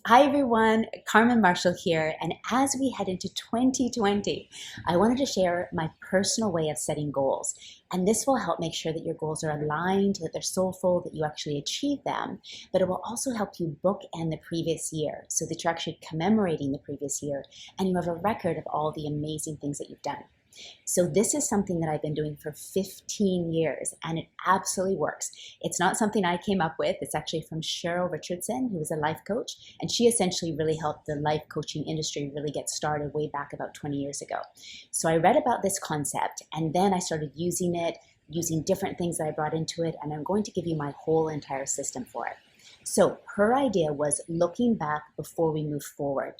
Hi everyone, Carmen Marshall here, and as we head into 2020, I wanted to share my personal way of setting goals. And this will help make sure that your goals are aligned, that they're soulful, that you actually achieve them, but it will also help you bookend the previous year so that you're actually commemorating the previous year and you have a record of all the amazing things that you've done. So this is something that I've been doing for 15 years and it absolutely works. It's not something I came up with. It's actually from Cheryl Richardson, who was a life coach, and she essentially really helped the life coaching industry really get started way back about 20 years ago. So I read about this concept and then I started using it, using different things that I brought into it, and I'm going to give you my whole entire system for it. So her idea was looking back before we move forward.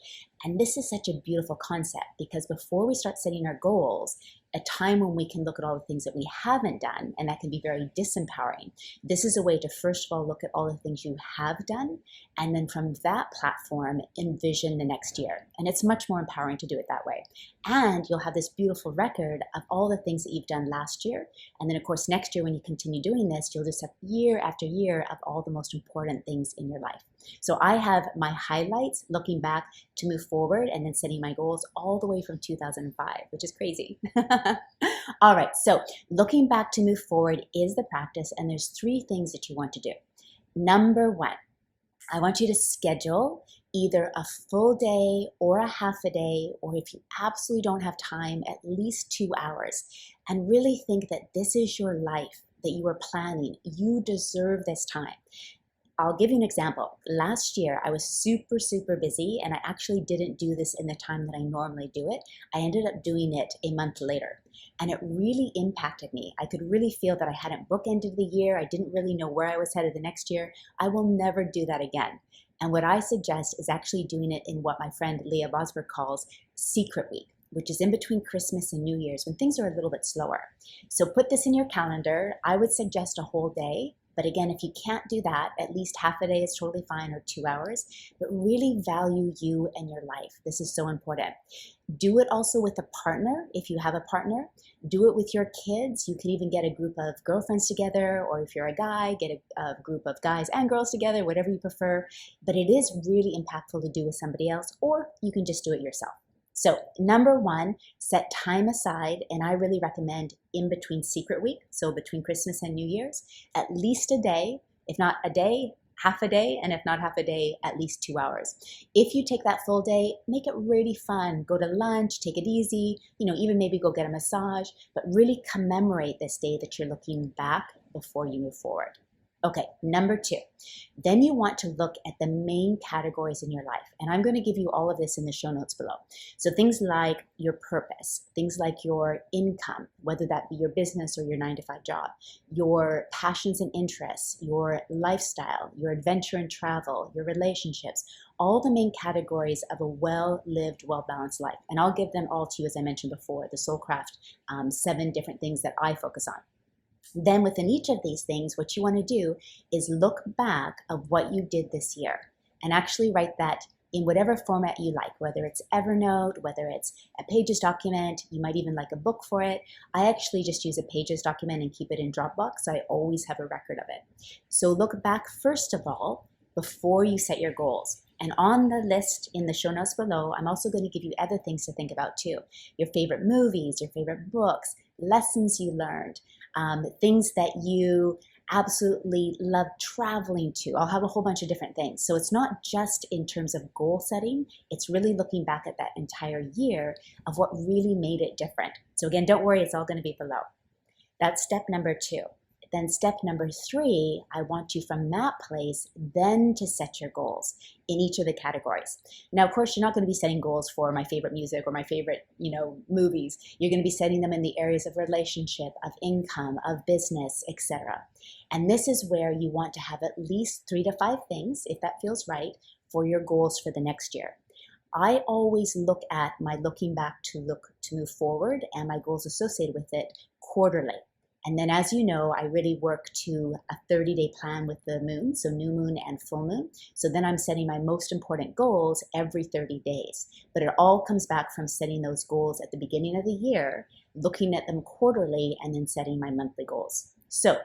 And this is such a beautiful concept because before we start setting our goals, a time when we can look at all the things that we haven't done, and that can be very disempowering. This is a way to first of all look at all the things you have done, and then from that platform, envision the next year. And it's much more empowering to do it that way. And you'll have this beautiful record of all the things that you've done last year. And then of course, next year when you continue doing this, you'll just have year after year of all the most important things in your life. So I have my highlights looking back to move forward and then setting my goals all the way from 2005, which is crazy. All right, so looking back to move forward is the practice, and there's 3 things that you want to do. Number 1, I want you to schedule either a full day or a half a day, or if you absolutely don't have time, at least 2 hours, and really think that this is your life that you are planning. You deserve this time. I'll give you an example. Last year, I was super busy, and I actually didn't do this in the time that I normally do it. I ended up doing it a month later, and it really impacted me. I could really feel that I hadn't bookended the year. I didn't really know where I was headed the next year. I will never do that again. And what I suggest is actually doing it in what my friend Leah Bosberg calls Secret Week, which is in between Christmas and New Year's when things are a little bit slower. So put this in your calendar. I would suggest a whole day. But again, if you can't do that, at least half a day is totally fine, or 2 hours, but really value you and your life. This is so important. Do it also with a partner if you have a partner. Do it with your kids. You can even get a group of girlfriends together, or if you're a guy, get a group of guys and girls together, whatever you prefer. But it is really impactful to do with somebody else, or you can just do it yourself. So number 1, set time aside, and I really recommend in between Secret Week, so between Christmas and New Year's, at least a day, if not a day, half a day, and if not half a day, at least 2 hours. If you take that full day, make it really fun. Go to lunch, take it easy, even maybe go get a massage, but really commemorate this day that you're looking back before you move forward. Okay, number 2, then you want to look at the main categories in your life. And I'm going to give you all of this in the show notes below. So things like your purpose, things like your income, whether that be your business or your 9-to-5 job, your passions and interests, your lifestyle, your adventure and travel, your relationships, all the main categories of a well-lived, well-balanced life. And I'll give them all to you, as I mentioned before, the Soulcraft 7 different things that I focus on. Then within each of these things, what you want to do is look back of what you did this year and actually write that in whatever format you like, whether it's Evernote, whether it's a Pages document, you might even like a book for it. I actually just use a Pages document and keep it in Dropbox, so I always have a record of it. So look back first of all before you set your goals. And on the list in the show notes below, I'm also going to give you other things to think about too. Your favorite movies, your favorite books, lessons you learned, things that you absolutely love traveling to. I'll have a whole bunch of different things. So it's not just in terms of goal setting, it's really looking back at that entire year of what really made it different. So again, don't worry, it's all going to be below. That's step number 2. Then step number 3, I want you from that place then to set your goals in each of the categories. Now, of course, you're not going to be setting goals for my favorite music or my favorite, movies. You're going to be setting them in the areas of relationship, of income, of business, etc. And this is where you want to have at least 3 to 5 things, if that feels right, for your goals for the next year. I always look at my looking back to move forward and my goals associated with it quarterly. And then, as you know, I really work to a 30-day plan with the moon, so new moon and full moon. So then I'm setting my most important goals every 30 days. But it all comes back from setting those goals at the beginning of the year, looking at them quarterly, and then setting my monthly goals. So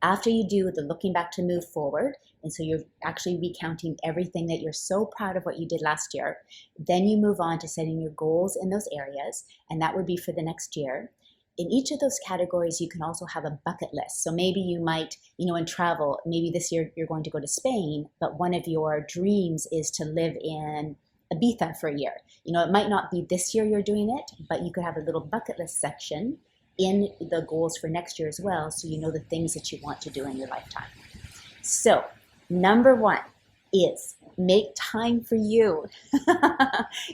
After you do the looking back to move forward, and so you're actually recounting everything that you're so proud of what you did last year, then you move on to setting your goals in those areas, and that would be for the next year. In each of those categories, you can also have a bucket list. So maybe you might, in travel, maybe this year you're going to go to Spain, but one of your dreams is to live in Ibiza for a year. It might not be this year you're doing it, but you could have a little bucket list section in the goals for next year as well, so you know the things that you want to do in your lifetime. So, number one is make time for you.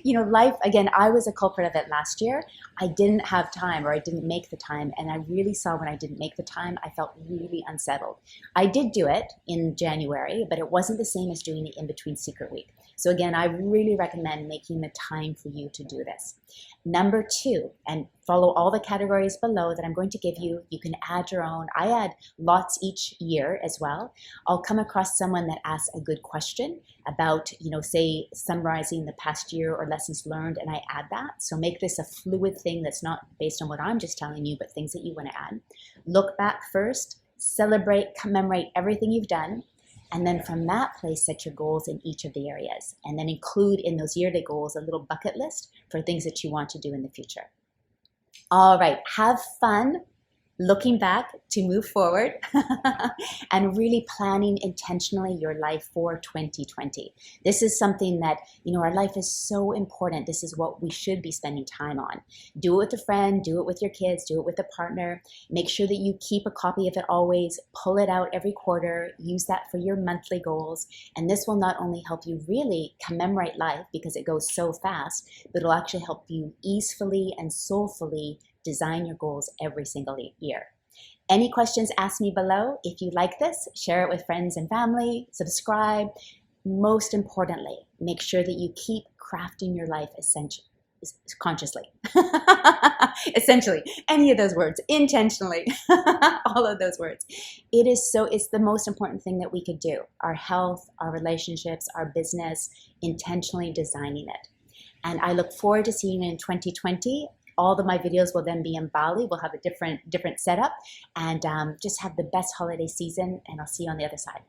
Life, again, I was a culprit of it last year. I didn't have time, or I didn't make the time, and I really saw when I didn't make the time, I felt really unsettled. I did do it in January, but it wasn't the same as doing it in between Secret Week. So again, I really recommend making the time for you to do this. Number two, and follow all the categories below that I'm going to give you. You can add your own. I add lots each year as well. I'll come across someone that asks a good question about, say, summarizing the past year or lessons learned, and I add that. So make this a fluid thing that's not based on what I'm just telling you, but things that you want to add. Look back first, celebrate, commemorate everything you've done. And then from that place, set your goals in each of the areas. And then include in those yearly goals a little bucket list for things that you want to do in the future. All right, have fun looking back to move forward and really planning intentionally your life for 2020. This is something that, our life is so important. This is what we should be spending time on. Do it with a friend, do it with your kids, do it with a partner. Make sure that you keep a copy of it always, pull it out every quarter, use that for your monthly goals. And this will not only help you really commemorate life because it goes so fast, but it'll actually help you easefully and soulfully design your goals every single year. Any questions, ask me below. If you like this, share it with friends and family, subscribe. Most importantly, make sure that you keep crafting your life consciously. Essentially, any of those words, intentionally, all of those words. It's the most important thing that we could do. Our health, our relationships, our business, intentionally designing it. And I look forward to seeing you in 2020. All of my videos will then be in Bali. We'll have a different setup, and just have the best holiday season, and I'll see you on the other side.